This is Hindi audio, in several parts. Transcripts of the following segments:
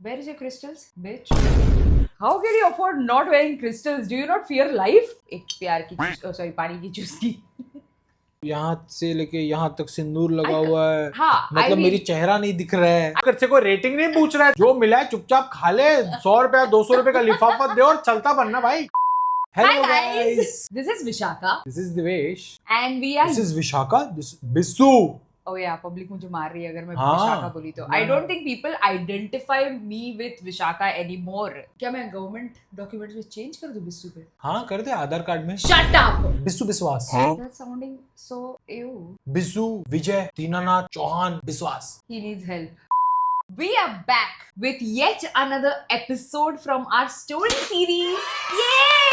Where is your crystals, bitch? How can you afford not wearing crystals? Do you not fear life? एक प्यार की sorry पानी की चुस्की. यहाँ से लेके यहाँ तक सिंदूर लगा हुआ है. हाँ, मतलब I mean, मेरी चेहरा नहीं दिख रहा है. अगर से कोई रेटिंग नहीं पूछ रहा है, जो मिला है चुपचाप खा ले. 100 रुपया 200 रुपए का लिफाफा दे और चलता बनना भाई. Hello Hi guys. guys. This is Vishaka. This is Devesh. And we are. This is Vishaka. This is Bissu. Oh yeah, public मुझे मार रही है अगर मैं हाँ. विशाखा बोली तो. I don't think people identify me with Vishaka anymore. क्या मैं गवर्नमेंट डॉक्यूमेंट्स में चेंज कर दूं बिस्सू पे? हाँ कर दे आधार कार्ड में. Shut up. Bissu Biswas. That's sounding so ew. Bissu Vijay Dinanath Chauhan Biswas. He needs help. We are back with yet another episode from our story series. Yay!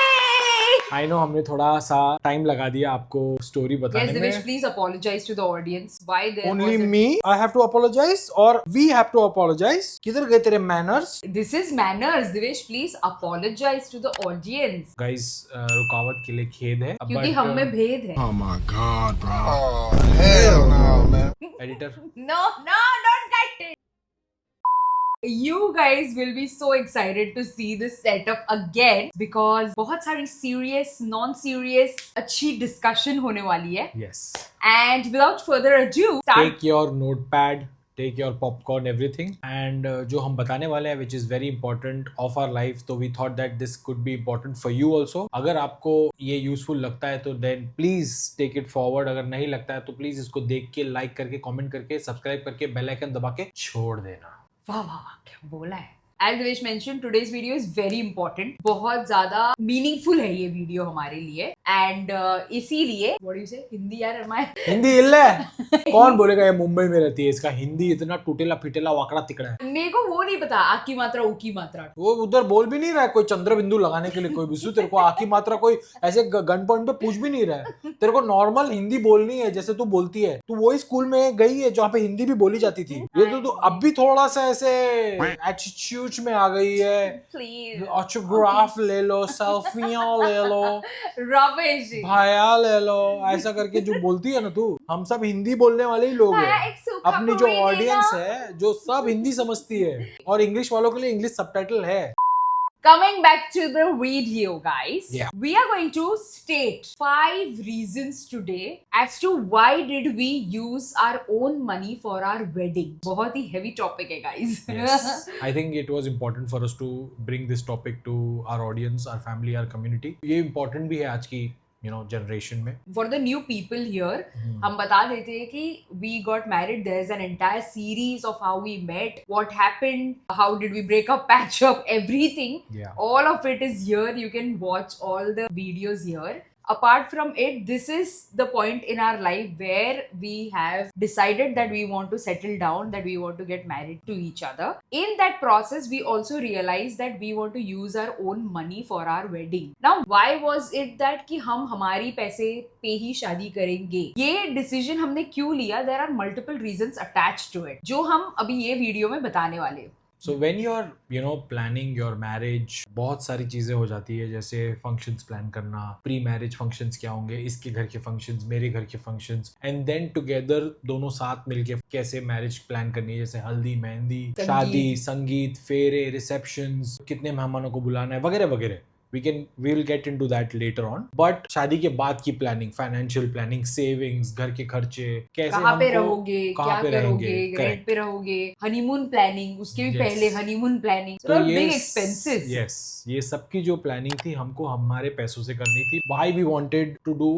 I know हमने थोड़ा सा टाइम लगा दिया आपको स्टोरी बताने Yes, में. Devesh, please apologize to the audience. Why there Only was a... me I have to apologize or we have to apologize. किधर गए तेरे manners? This is manners. Devesh, please apologize to the audience. Guys रुकावट के लिए खेद है. क्योंकि हम में भेद है. Oh my god, bro. Oh, hell no, man. Editor No, don't cut it. You guys will be so excited to see this setup again because बहुत सारी serious, non-serious अच्छी discussion होने वाली है. yes. And without further ado, Take your notepad, take your popcorn, everything. And जो हम बताने वाले हैं which is very important of our life, तो we thought that this could be important for you also. अगर आपको ये useful लगता है तो then please take it forward. अगर नहीं लगता है तो please इसको देख के like करके comment करके subscribe करके bell icon दबा के छोड़ देना. वाह वाह वाह क्या बोला है. As Devesh mentioned, today's video is very important. बहुत ज्यादा meaningful है ये वीडियो हमारे लिए. And इसीलिए what do you say? Hindi यार हमारे हिंदी हिल है. कौन बोलेगा ये मुंबई में रहती है, इसका हिंदी इतना टूटेला फिटेला वाकड़ा तिकड़ा है. मेरे को वो नहीं पता आ की मात्रा ऊ की मात्रा. वो उधर बोल भी नहीं रहा है कोई चंद्र बिंदु लगाने के लिए. कोई बिस्सू तेरे को आकी मात्रा कोई ऐसे गन पॉइंट पे पूछ भी नहीं रहा है. तेरे को नॉर्मल हिंदी बोलनी है जैसे तू बोलती है. तू वही स्कूल में गई है जहाँ पे हिंदी भी बोली जाती थी. ये तो तू अब भी थोड़ा सा ऐसे एटीट्यूड में आ गई है. Please. ऑटोग्राफ ले लो, सेल्फियां ले लो, Rubbish. भाया ले लो, ऐसा करके जो बोलती है ना तू. हम सब हिंदी बोलने वाले ही लोग भाया हैं. एक सूखा अपनी जो पूरी देना. ऑडियंस है जो सब हिंदी समझती है और इंग्लिश वालों के लिए इंग्लिश सबटाइटल है. Coming back to the video, guys. Yeah. We are going to state 5 reasons today as to why did we use our own money for our wedding. बहुत ही heavy topic है, guys. Yes. I think it was important for us to bring this topic to our audience, our family, our community. ये important भी है आज की generation में. For the new people here, हम बता देते हैं कि we got married. There's an entire series of how we met, what happened, how did we break up, patch up, everything. Yeah. All of it is here. You can watch all the videos here. Apart from it, this is the point in our life where we have decided that we want to settle down, that we want to get married to each other. In that process, we also realized that we want to use our own money for our wedding. Now, why was it that कि हम हमारी पैसे पे ही शादी करेंगे? ये decision हमने क्यों लिया? There are multiple reasons attached to it, जो हम अभी ये वीडियो में बताने वाले हैं. So when you're planning your marriage, बहुत सारी चीजें हो जाती है. जैसे functions plan करना, प्री मैरिज functions क्या होंगे, इसके घर के functions, मेरे घर के functions, and then together दोनों साथ मिलके कैसे मैरिज प्लान करनी है. जैसे हल्दी, मेहंदी, शादी, संगीत, फेरे, रिसेप्शंस, कितने मेहमानों को बुलाना है वगैरह वगैरह. we'll get into that later on. But शादी के बाद की प्लानिंग, फाइनेंशियल प्लानिंग, सेविंग्स, घर के खर्चे, कैसे कहाँ पे रहोगे, क्या करोगे, रेंट पे रहोगे, हनीमून प्लानिंग, उसके भी पहले हनीमून प्लानिंग, तो बिग एक्सपेंसेस. यस, ये सब की जो प्लानिंग थी हमको हमारे पैसों से करनी थी. Why we wanted to do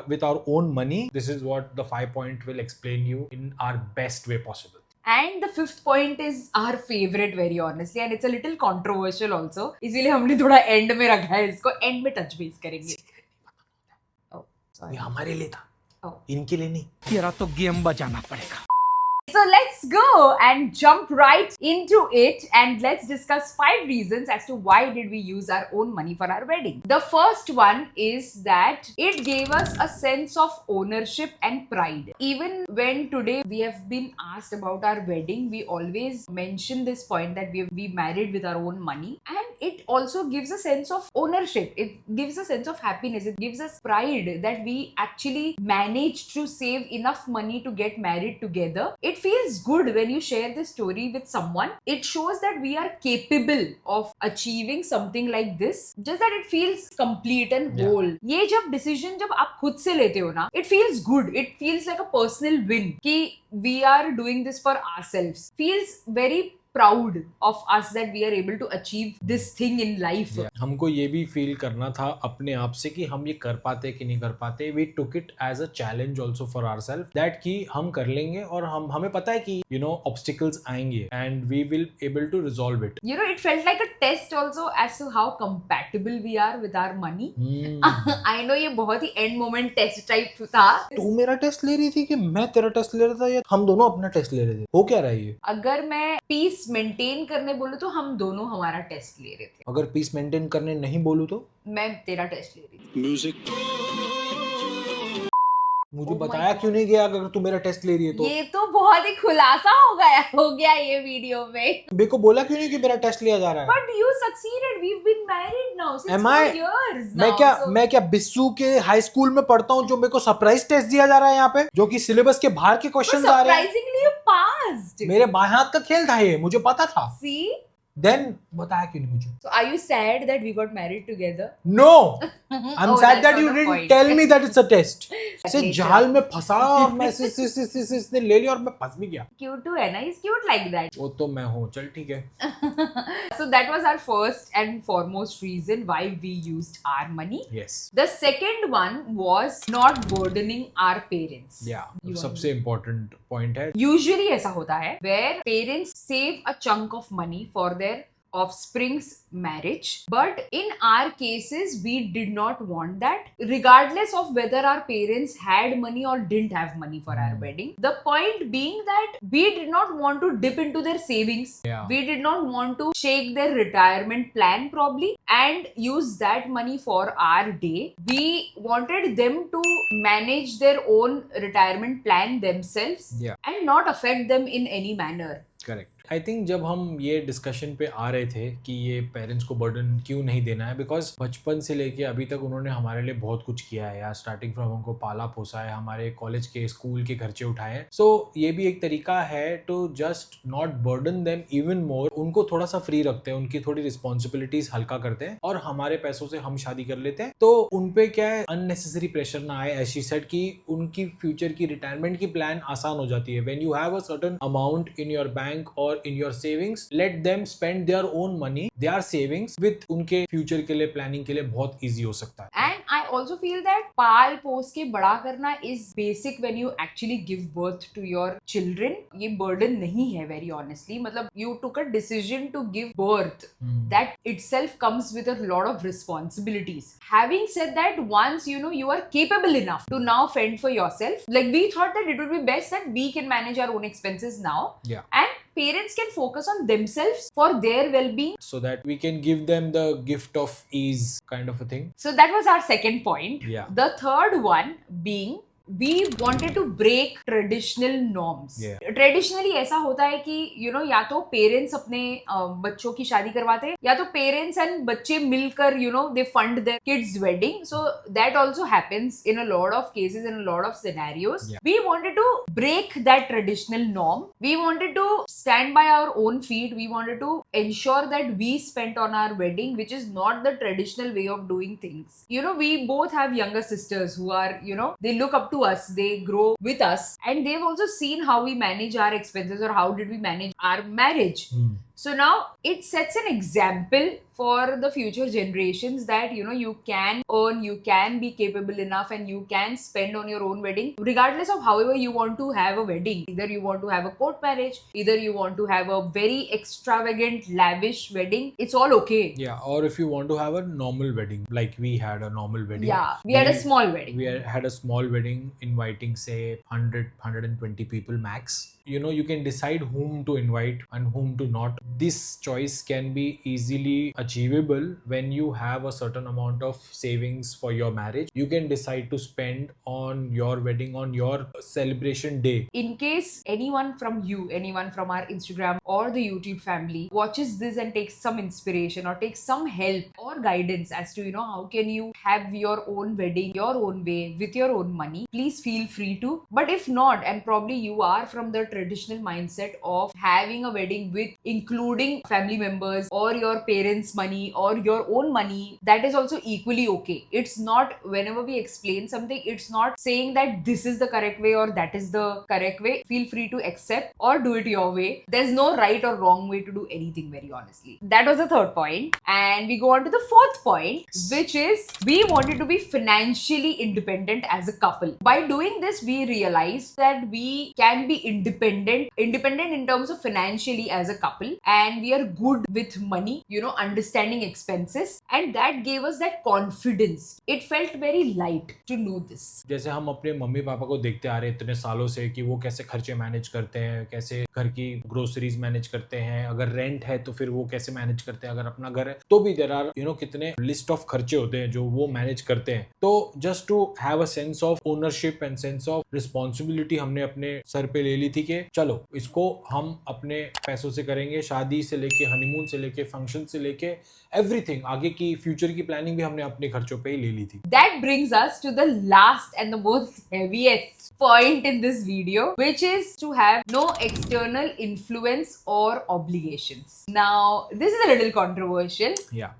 with our own money. This is what the 5 point will explain you in our best way possible. And the 5th point is our favorite, very honestly, and it's a little controversial also. इसीलिए हमने थोड़ा end में रखा है इसको. end में touch base करेंगे. Oh, sorry. ये हमारे लिए था. Oh. इनके लिए नहीं. तेरा तो गेम बजाना पड़ेगा. So let's go and jump right into it and let's discuss 5 reasons as to why did we use our own money for our wedding. The first one is that it gave us a sense of ownership and pride. Even when today we have been asked about our wedding, we always mention this point that we married with our own money, and it also gives a sense of ownership. It gives a sense of happiness. It gives us pride that we actually managed to save enough money to get married together. It feels good when you share this story with someone. It shows that we are capable of achieving something like this, just that it feels complete and Yeah. whole. ये जब decision जब आप खुद से लेते हो ना, it feels good. It feels like a personal win कि we are doing this for ourselves. Feels very proud of us that we are able to achieve this thing in life. Yeah. हमको ये भी फील करना था अपने आप से कि हम ये कर पाते कि नहीं कर पाते. We took it as a challenge also for ourselves that कि हम कर लेंगे और हमें पता है कि obstacles आएंगे and we will able to resolve it. It felt like a test also as to how compatible we are with our money. I know ये बहुत ही end moment test type था. तू मेरा टेस्ट ले रही थी कि मैं तेरा टेस्ट ले रहा था या हम दोनों अपना टेस्ट ले रहे थे? हो क्या रहा है ये? अगर मैं पीस मेंटेन करने बोलूं तो हम दोनों हमारा टेस्ट ले रहे थे. अगर पीस मेंटेन करने नहीं बोलूं तो मैं तेरा टेस्ट ले रही थी. म्यूजिक मुझे Oh my बताया God. क्यों नहीं गया अगर तू मेरा टेस्ट ले रही है तो? ये तो बहुत ही खुलासा हो गया ये वीडियो में. मेरे को बोला क्यों नहीं कि मेरा टेस्ट लिया जा रहा है? But you succeeded. We've been married now since Am 4 I- years now. मैं क्या बिस्सू के हाई स्कूल में पढ़ता हूँ जो मेरे को सरप्राइज टेस्ट दिया जा रहा है यहाँ पे, जो कि सिलेबस के बाहर के क्वेश्चंस आ रहे हैं? Surprisingly you passed. मेरे बाएं हाथ का खेल था ये, मुझे पता था. See? देन बताया क्यों नहीं मुझे? So are you sad that we got married together? No, I am Oh, sad that's that not you the didn't point. Tell me that it's a test. Say Okay, जाल में फंसा और मैं इसने ले लिया और मैं फंस भी गया. Cute too है ना? He's cute like that. वो तो मैं हूँ, चल ठीक है. So that was our first and foremost reason why we used our money. Yes. The second one was not burdening our parents. या You want सबसे इम्पोर्टेंट पॉइंट है. Usually ऐसा होता है where parents save a chunk of money for their offspring's marriage, but in our cases we did not want that, regardless of whether our parents had money or didn't have money for our wedding. The point being that we did not want to dip into their savings. Yeah. We did not want to shake their retirement plan probably and use that money for our day. We wanted them to manage their own retirement plan themselves Yeah. and not affect them in any manner. Correct. I think जब हम ये डिस्कशन पे आ रहे थे कि ये पेरेंट्स को बर्डन क्यों नहीं देना है, बिकॉज बचपन से लेके अभी तक उन्होंने हमारे लिए बहुत कुछ किया है यार. स्टार्टिंग फ्रॉम हमको पाला पोसा है, हमारे कॉलेज के स्कूल के खर्चे उठाए हैं. सो ये भी एक तरीका है to just not burden them even more. उनको थोड़ा सा फ्री रखते हैं, उनकी थोड़ी रिस्पॉन्सिबिलिटीज हल्का करते हैं और हमारे पैसों से हम शादी कर लेते हैं. तो उनपे क्या है, अननेसेसरी प्रेशर ना आए. ऐसी सेट कि उनकी फ्यूचर की रिटायरमेंट की प्लान आसान हो जाती है. When you have a certain amount in your bank और in your savings, let them spend their own money, their savings with उनके फ्यूचर के लिए प्लानिंग के लिए बहुत इजी हो सकता है. And I also feel that पाल पोस के बड़ा करना is basic when you actually give birth to your children. ये burden नहीं है very honestly. मतलब you took a decision to give birth. That itself comes with a lot of responsibilities. Having said that, once you are capable enough to now fend for yourself, like we thought that it would be best that we can manage our own expenses now. Yeah. And parents can focus on themselves for their well-being. So that we can give them the gift of ease kind of a thing. So that was our second point. Yeah. The third one being we wanted to break traditional norms. Yeah. Traditionally ऐसा होता है कि या तो पेरेंट्स अपने बच्चों की शादी करवाते हैं या तो पेरेंट्स एंड बच्चे मिलकर they fund their kids wedding. So that also happens in a lot of cases, in a lot of scenarios. Yeah. We wanted to break that traditional norm. We wanted to stand by our own feet. We wanted to ensure that we spent on our wedding, which is not the traditional way of doing things. We both have younger sisters who are they look up to us, they grow with us, and they've also seen how we manage our expenses or how did we manage our marriage. So now it sets an example for the future generations that you can earn, you can be capable enough, and you can spend on your own wedding regardless of however you want to have a wedding. Either you want to have a court marriage, either you want to have a very extravagant lavish wedding, it's all okay. Yeah, or if you want to have a normal wedding, like we had a normal wedding. Yeah, we had a small wedding. We had a small wedding inviting say 120 people max. You can decide whom to invite and whom to not. This choice can be easily achievable when you have a certain amount of savings for your marriage. You can decide to spend on your wedding on your celebration day. In case anyone from our Instagram or the YouTube family watches this and takes some inspiration or takes some help or guidance as to how can you have your own wedding your own way with your own money, please feel free to. But if not, and probably you are from the traditional mindset of having a wedding with including family members or your parents' money or your own money, that is also equally okay. It's not, whenever we explain something, it's not saying that this is the correct way or that is the correct way. Feel free to accept or do it your way. There's no right or wrong way to do anything, very honestly. That was the third point. And we go on to the fourth point, which is we wanted to be financially independent as a couple. By doing this, we realized that we can be independent in terms of financially as a couple, and we are good with money, understanding expenses, and that gave us that confidence. It felt very light to know this. जैसे हम अपने मम्मी पापा को देखते आ रहे इतने सालों से कि वो कैसे खर्चे मैनेज करते हैं, कैसे घर की ग्रोसरीज मैनेज करते हैं, अगर रेंट है तो फिर वो कैसे मैनेज करते हैं, अगर अपना घर है तो भी देयर आर कितने लिस्ट ऑफ खर्चे होते हैं जो वो मैनेज करते हैं. तो just to have a sense of ownership and sense of responsibility हमने अपने सर पे ले ली थी कि चलो इसको हम अपने पैसों से करेंगे. शादी से लेके हनीमून से लेके फंक्शन से लेके एवरीथिंग, आगे की फ्यूचर की प्लानिंग भी हमने अपने खर्चों पे ही ले ली थी. That brings us to the last and the most heaviest point in this video, which is to have no external influence or obligations. Now, this is a little controversial. Yeah,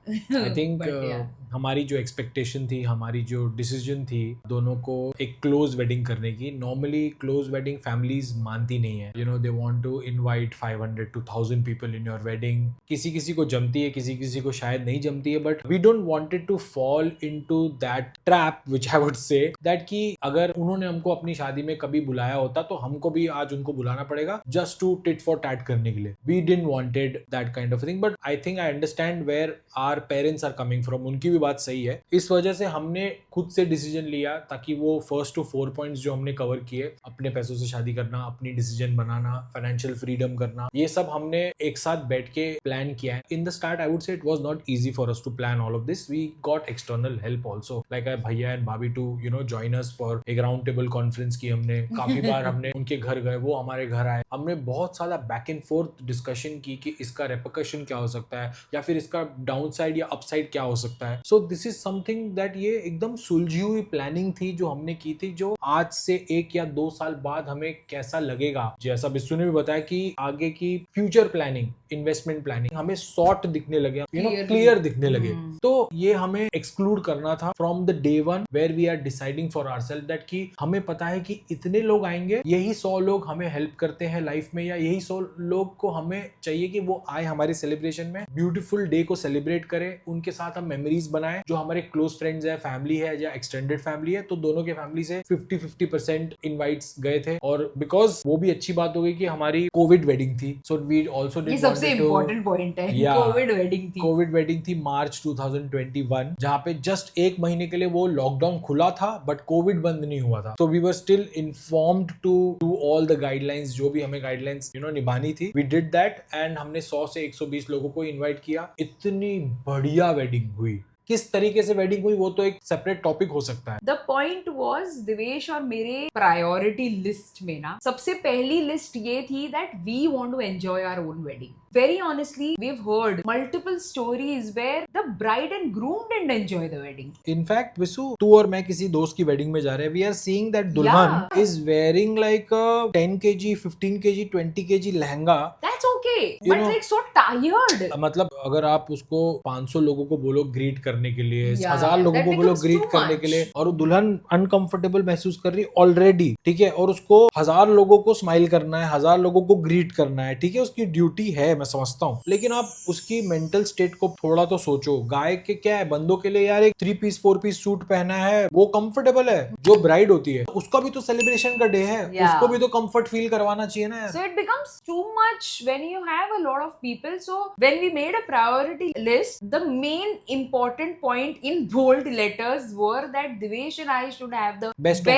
I think But yeah. हमारी जो एक्सपेक्टेशन थी, हमारी जो डिसीजन थी दोनों को एक क्लोज वेडिंग करने की. नॉर्मली क्लोज वेडिंग फैमिलीज मानती नहीं है. They want to invite 500 to 1000 people in your wedding. किसी किसी को जमती है, किसी किसी को शायद नहीं जमती है, but we don't wanted to fall into that trap, which I would say that कि अगर उन्होंने हमको अपनी शादी में कभी बुलाया होता तो हमको भी आज उनको बुलाना पड़ेगा just to tit for tat करने के लिए. We didn't wanted that kind of thing, but I think I understand where our parents are coming from. उनकी भी बात सही है. इस वजह से हमने खुद से डिसीजन लिया ताकि वो फर्स्ट टू 4 पॉइंट्स जो हमने कवर किए, अपने पैसों से शादी करना, अपनी डिसीजन बनाना, फाइनेंशियल फ्रीडम करना, ये सब हमने एक साथ बैठ के प्लान किया है. In the start I would say it was not easy for us to plan all of this. We got external help also, like I भैया एंड भाभी टू जॉइन अस फॉर एक राउंड टेबल कॉन्फ्रेंस की. हमने काफी बार हमने उनके घर गए, वो हमारे घर आए. हमने बहुत सारा बैक एंड फोर्थ डिस्कशन की कि इसका रेपरकशन क्या हो सकता है या फिर इसका डाउन साइड या अपसाइड क्या हो सकता है. So this is something that ये एकदम सुलझी हुई प्लानिंग थी जो हमने की थी, जो आज से 1 या 2 साल बाद हमें कैसा लगेगा. जैसा बिस्सू ने भी बताया कि आगे की फ्यूचर प्लानिंग, इन्वेस्टमेंट प्लानिंग हमें सॉर्ट दिखने लगे, क्लियर दिखने लगे. तो ये हमें एक्सक्लूड करना था from the day one where we are deciding for ourself that कि हमें पता है कि इतने लोग आएंगे, यही 100 लोग हमें हेल्प करते हैं लाइफ में, या यही 100 लोग को हमें चाहिए कि वो आए हमारे सेलिब्रेशन में, ब्यूटीफुल डे को सेलिब्रेट करें, उनके साथ हम मेमोरीज बनाएं. जो हमारे क्लोज फ्रेंड्स है, फैमिली है या एक्सटेंडेड फैमिली है, तो दोनों के फैमिली से 50-50% इनवाइट्स गए थे. और बिकॉज वो भी अच्छी बात हो गई कि हमारी कोविड वेडिंग थी, सो वी आल्सो डिड सबसे इम्पोर्टेंट पॉइंट है. कोविड वेडिंग थी. कोविड वेडिंग थी मार्च 2021, जहाँ पे जस्ट 1 महीने के लिए वो लॉकडाउन खुला था बट कोविड बंद नहीं हुआ था. तो we were still informed to do all the guidelines, जो भी हमें गाइडलाइंस निभानी थी. वी डिड दैट एंड हमने 100 से 120 लोगों को इन्वाइट किया. इतनी बढ़िया वेडिंग हुई. किस तरीके से वेडिंग हुई वो तो एक सेपरेट टॉपिक हो सकता है. द पॉइंट वॉज, दिवेश और मेरे प्रायोरिटी लिस्ट में ना सबसे पहली लिस्ट ये थी that we want to enjoy our own wedding. Very honestly, we've heard multiple stories where the bride and groom didn't enjoy the wedding. In fact, Visu, तू और मैं किसी दोस्त की वेडिंग में जा रहे हैं. We are seeing that दुल्हन is wearing like a 10 kg, 15 kg, 20 kg lehenga. That's okay, but like so tired. मतलब अगर आप उसको 500 लोगों को बोलो ग्रीट करने के लिए, 1000 लोगों that को बोलो becomes ग्रीट too करने much. के लिए, और दुल्हन अनकंफर्टेबल महसूस कर रही ऑलरेडी, ठीक है, और उसको 1000 लोगों को स्माइल करना है, 1000 लोगों को ग्रीट करना है, ठीक है, उसकी ड्यूटी है, मैं समझता हूँ. लेकिन आप उसकी मेंटल स्टेट को थोड़ा तो सोचो. गाय के क्या है, बंदों के लिए यार एक 3 पीस 4 पीस सूट पहना है वो कंफर्टेबल है. जो ब्राइड होती है उसका भी तो सेलिब्रेशन का डे है, उसको भी तो कंफर्ट फील करवाना चाहिए ना. So it becomes too much when you have a lot of people. So when we made a priority list, the main important point in bold letters were that Divesh and I should have the best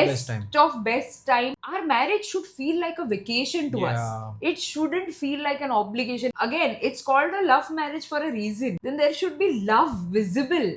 of best time. Our marriage should feel like a vacation to us. It shouldn't feel like an obligation. Again, it's called a love marriage for a reason. Then there should be love visible.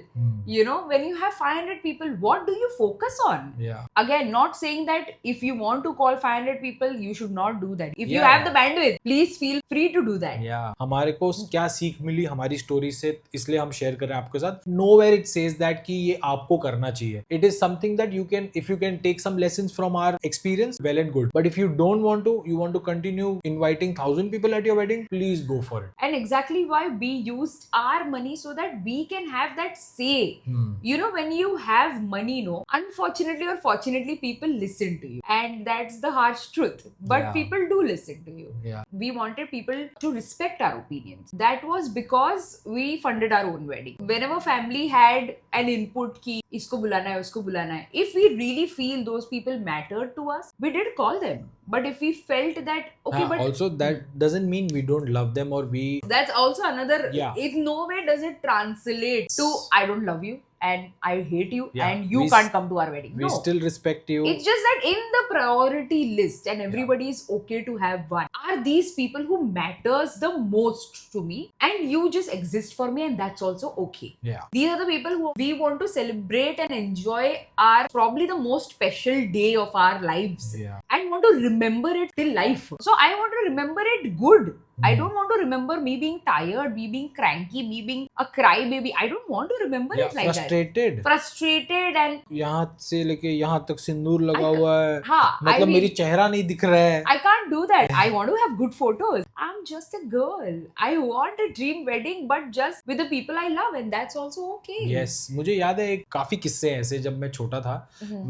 When you have 500 people, what do you focus on? Again, not saying that if you want to call 500 people, you should not do that. If you have the bandwidth, please feel free to do that. Yeah. हमारे को क्या सीख मिली हमारी स्टोरी से, इसलिए हम शेयर कर रहे हैं आपके साथ. Nowhere it says that कि ये आपको करना चाहिए. It is something that you can, if you can take some lessons from our experience, well and good. But if you don't want to, you want to continue inviting 1,000 people at your wedding, please go for it. And exactly why we used our money so that we can have that say. You know, when you have money, no, unfortunately or fortunately, people listen to you. And that's the harsh truth. But Yeah. people do listen to you. Yeah. We wanted people to respect our opinions. That was because we funded our own wedding. Whenever family had an input ki isko bulana hai, usko bulana hai, if we really feel those people mattered to us, we did call them. But if we felt that okay, but Also that doesn't mean we don't love them or we. that's also another. Yeah. It no way does it translate to I don't love you and I hate you Yeah. and you We can't come to our wedding. We No. still respect you. It's just that in the priority list and everybody is okay to have one are these people who matters the most to me and you just exist for me and that's also okay. Yeah. These are the people who we want to celebrate and enjoy our probably the most special day of our lives Yeah. and want to remember it till life. So I want to remember it good. I don't want to remember me being tired, me being cranky, me being a crybaby. I don't want to remember Yeah, it like frustrated. that. Frustrated and यहाँ से लेके यहाँ तक सिंदूर लगा हुआ है. हाँ, मतलब I मेरी mean, चेहरा नहीं दिख रहा है. I can't do that. I want to have good photos. I'm just a girl. I want a dream wedding, but just with the people I love, and that's also okay. Yes. मुझे याद है काफी किस्से हैं ऐसे. जब मैं छोटा था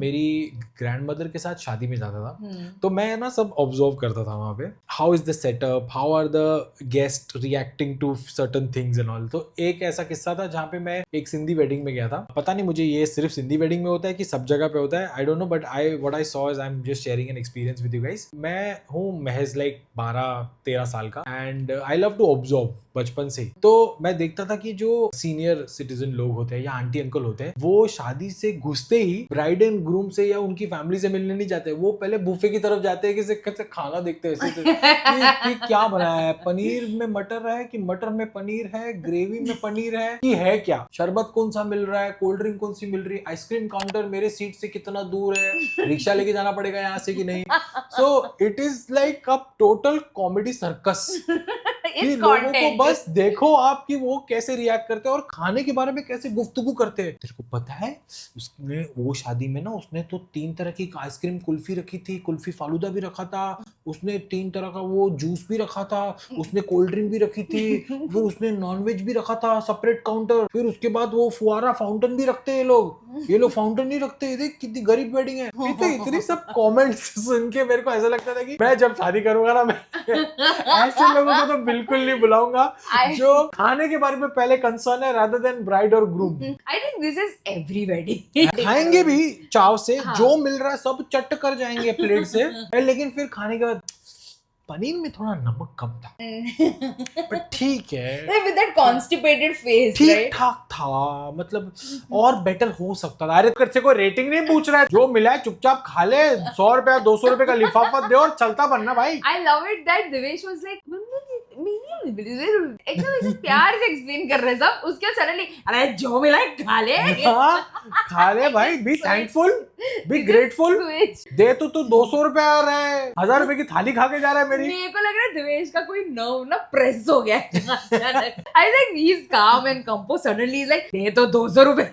मेरी ग्रैंडमदर के साथ शादी में जाता था तो मैं ना सब ऑब्जर्व करता था वहाँ पे. How is the setup, how are the guest reacting to certain things and all. तो एक ऐसा किस्सा था जहाँ पे मैं एक सिंधी वेडिंग में गया था. पता नहीं मुझे ये सिर्फ सिंधी वेडिंग में होता है कि सब जगह पे होता है, I don't know, but what I saw is I am just sharing an experience with you guys. मैं हूँ महज लाइक 12-13 साल का and I love to observe बचपन से ही. तो मैं देखता था कि जो सीनियर सिटीजन लोग होते हैं या आंटी अंकल होते हैं वो शादी से घुसते ही ब्राइड एंड ग्रूम से या उनकी फैमिली से मिलने नहीं जाते. वो पहले बुफे की तरफ जाते हैं कि कैसे खाना देखते हैं ऐसे कि क्या बनाया है, पनीर में मटर है कि मटर में पनीर है, ग्रेवी में पनीर है कि है क्या, शरबत कौन सा मिल रहा है, कोल्ड ड्रिंक कौन सी मिल रही है, आइसक्रीम काउंटर मेरे सीट से कितना दूर है, रिक्शा लेके जाना पड़ेगा यहाँ से कि नहीं. So it is like a total comedy circus. कि लोगों को बस देखो आप कि वो कैसे रिएक्ट करते हैं और खाने के बारे में कैसे गुफ्तगू करते हैं. तेरे को पता है उसने वो शादी में ना उसने तो 3 तरह की आइसक्रीम कुल्फी रखी थी, कुल्फी फालूदा भी रखा था, उसने 3 तरह का वो जूस भी रखा था, उसने कोल्ड ड्रिंक भी रखी थी, फिर उसने नॉनवेज भी रखा था सेपरेट काउंटर, फिर उसके बाद वो फुआरा फाउंटेन भी रखते हैं ये लोग फाउंटेन नहीं रखते. देख कितनी गरीब वेडिंग है. तो इतनी सब कमेंट्स सुन के मेरे को ऐसा लगता था कि मैं जब शादी करूंगा ना मैं ऐसे लोगों को तो बिल्कुल नहीं बुलाऊंगा जो खाने के बारे में पहले कंसर्न है rather than bride और groom. I think this is every wedding. खाएंगे भी चाव से. जो मिल रहा है सब चट कर जाएंगे प्लेट से, लेकिन फिर खाने के बाद पनीर में थोड़ा नमक कम था पर ठीक है. With that constipated face, ठीक right? ठाक था, मतलब और बेटर हो सकता था. अरे करसे कोई रेटिंग नहीं पूछ रहा है, जो मिला है चुपचाप खा ले. 100 रुपया 200 रुपए का लिफाफा दे और चलता बनना भाई. I love it that Devesh was like, एकदम ऐसे प्यार से एक्सप्लेन कर रहे सब. उसके सडनली अरे जो मिला है खा ले. हाँ, खा ले भाई. Be thankful, be grateful. दे तो तू 200 रुपए आ रहा है, 1000 रुपए की थाली खा के जा रहा है मेरी. मेरे को लग रहा है दिवेश का कोई नर्व ना प्रेस हो गया. I think he's calm and composed. Suddenly he's like दे तो 200 रुपए.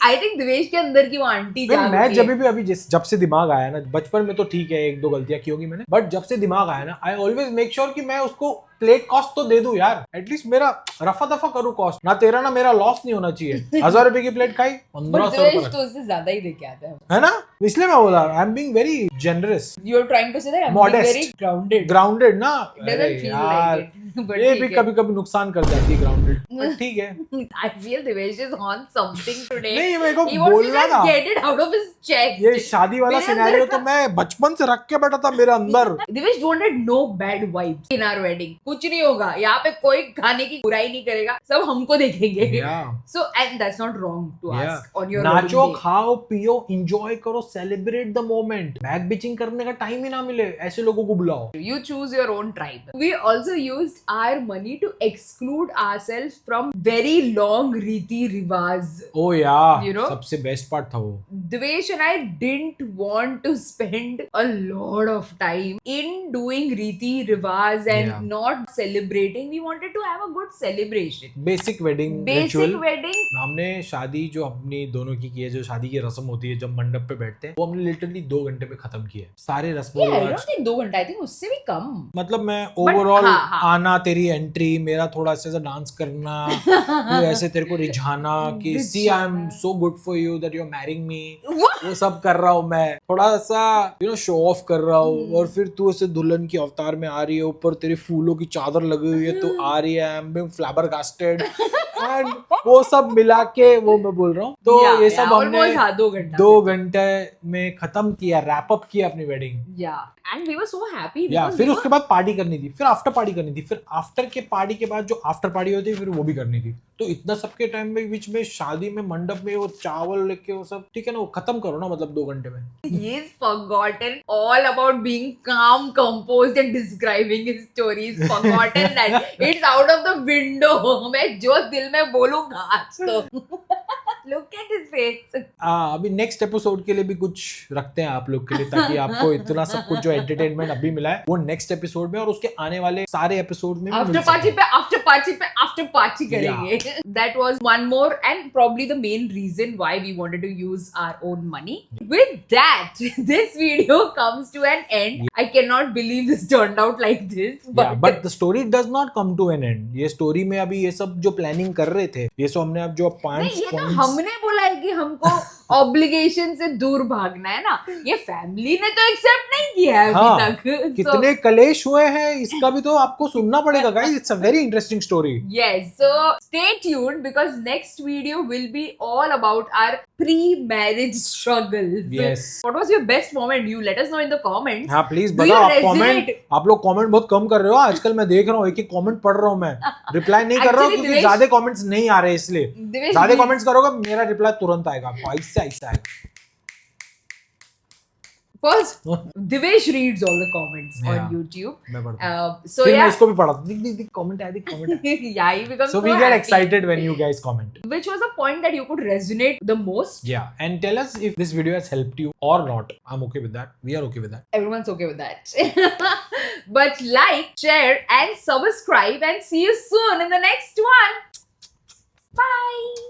I think दिवेश के अंदर की वो आंटी जाग मैं उठी जब है. भी अभी जब से दिमाग आया ना, बचपन में तो ठीक है 1-2 गलतियां की होगी मैंने, बट जब से दिमाग आया ना आई ऑलवेज मेक श्योर कि मैं उसको प्लेट कॉस्ट तो दे दूं यार. एटलीस्ट मेरा रफा दफा करूं कॉस्ट. ना तेरा ना मेरा लॉस नहीं होना चाहिए. 1000 रुपए की प्लेट खाई 1500 दिवेश रुपए तो उससे ज्यादा ही दे के आता है. है ना. इसलिए मैं बोला I am being very generous, You're trying to say that I'm Modest. very grounded. Grounded ना. It doesn't feel यार like it. But ये ठीक भी है. कभी कभी नुकसान कर जाती है ग्राउंडेड. बट ठीक है. I feel Devesh is on something today. नहीं मेरे को He wants to बोलना just ना, get it out of his chest. ये शादी वाला मेरे सिनेरियो अंदर तो मैं बचपन से रख के बैठा था मेरे अंदर. Devesh wanted no bad vibes in our wedding. कुछ नहीं होगा यहाँ पे, कोई खाने की बुराई नहीं करेगा, सब हमको देखेंगे. Yeah. So and that's not wrong to Yeah. ask on your nacho, wedding day. खाओ, पियो, enjoy करो, celebrate the moment. Bag bitching करने का टाइम ही ना मिले, ऐसे लोगों को बुलाओ. You choose your own tribe. We also used our money to exclude ourselves from very long riti rivaj. Oh yeah, You know? सबसे बेस्ट पार्ट था वो. Dvesh and I didn't want to spend a lot of time in doing riti rivaj and Yeah. not celebrating. We wanted to have a good celebration. Basic wedding Basic ritual. wedding. हमने शादी जो अपनी दोनों की है, जो शादी की रस्म होती है जब मंडप पे बैठते हैं, वो हमने लिटरली 2 घंटे में खत्म किया है. सारे रस्मों Yeah, I रिवाज. don't think 2 घंटा. I think उससे भी कम. मतलब मैं ओवरऑल हाँ, हाँ. आना, तेरी एंट्री, मेरा थोड़ा सा डांस करना, फिर ऐसे तेरे को रिझाना कि see I am so good for you that you are marrying me, वो सब कर रहा हूँ मैं. थोड़ा सा शो ऑफ कर रहा हूँ. और फिर तू ऐसे दुल्हन की अवतार में आ रही है, ऊपर तेरी फूलों की चादर लगी हुई है, तू आ रही है, आई एम बीइंग फ्लैबरगास्टेड. एंड वो सब मिला के वो मैं बोल रहा हूँ. तो ये सब हमने almost, हाँ, 2 घंटा. 2 घंटे में खत्म किया, रैप अप किया अपनी wedding. Yeah, and we were so happy. या because फिर we उसके बाद पार्टी करनी थी, फिर आफ्टर पार्टी करनी थी, फिर आफ्टर के पार्टी के बाद जो आफ्टर पार्टी होती है फिर वो भी करनी थी. तो इतना सबके टाइम में बीच में शादी में मंडप में वो चावल लेके वो सब, ठीक है ना, वो खत्म करो ना, मतलब 2 घंटे में. He's forgotten all about being calm, composed and describing his stories. Forgotten that it's out of the window. मैं जो दिल में बोलूंगा आज तो. Look at his face. अभी नेक्स्ट एपिसोड के लिए भी कुछ रखते हैं आप लोग के लिए, ताकि आपको इतना सब कुछ जो एंटरटेनमेंट अभी मिला है वो नेक्स्ट एपिसोड में और उसके आने वाले सारे एपिसोड में After party करेंगे. That was one more and probably the main reason why we wanted to use our own money. With that, this video comes to an end. I cannot believe this turned out like this. But the story does not come to an end. ये स्टोरी में अभी ये सब जो प्लानिंग कर रहे थे, ये सब हमने अब जो नहीं, ये तो पॉइंट्स हमने बोला है कि हमको ऑब्लिगेशन से दूर भागना है ना. ये फैमिली ने तो एक्सेप्ट नहीं किया है हाँ, अभी तक. कितने कलेश हुए हैं इसका भी तो आपको सुनना पड़ेगा guys. It's a very interesting story. Yes, so stay tuned because next video will be all about our pre-marriage struggles. Yes. What was your best moment? You let us know in the comments. हाँ प्लीज Do बताओ. you आप कमेंट, resonate? आप लोग कमेंट बहुत कम कर रहे हो आजकल. मैं देख रहा हूँ एक एक कमेंट पढ़ रहा हूँ, मैं रिप्लाई नहीं कर रहा हूँ Actually, क्योंकि दिवेश- ज्यादा कमेंट्स नहीं आ रहे, इसलिए Divesh, ज्यादा कमेंट्स करोगे मेरा रिप्लाई तुरंत आएगा आपको, ऐसे ऐसे आएगा. First, Divesh reads all the comments Yeah. on YouTube. मैं पढ़ता हूँ. So फिर मैं yeah, इसको भी पढ़ा. दिख कमेंट है, दिख कमेंट है. yeah, he becomes So so we get happy. excited when you guys comment. Which was a point that you could resonate the most? Yeah, and tell us if this video has helped you or not. I'm okay with that. We are okay with that. Everyone's okay with that. But like, share, and subscribe, and see you soon in the next one. Bye.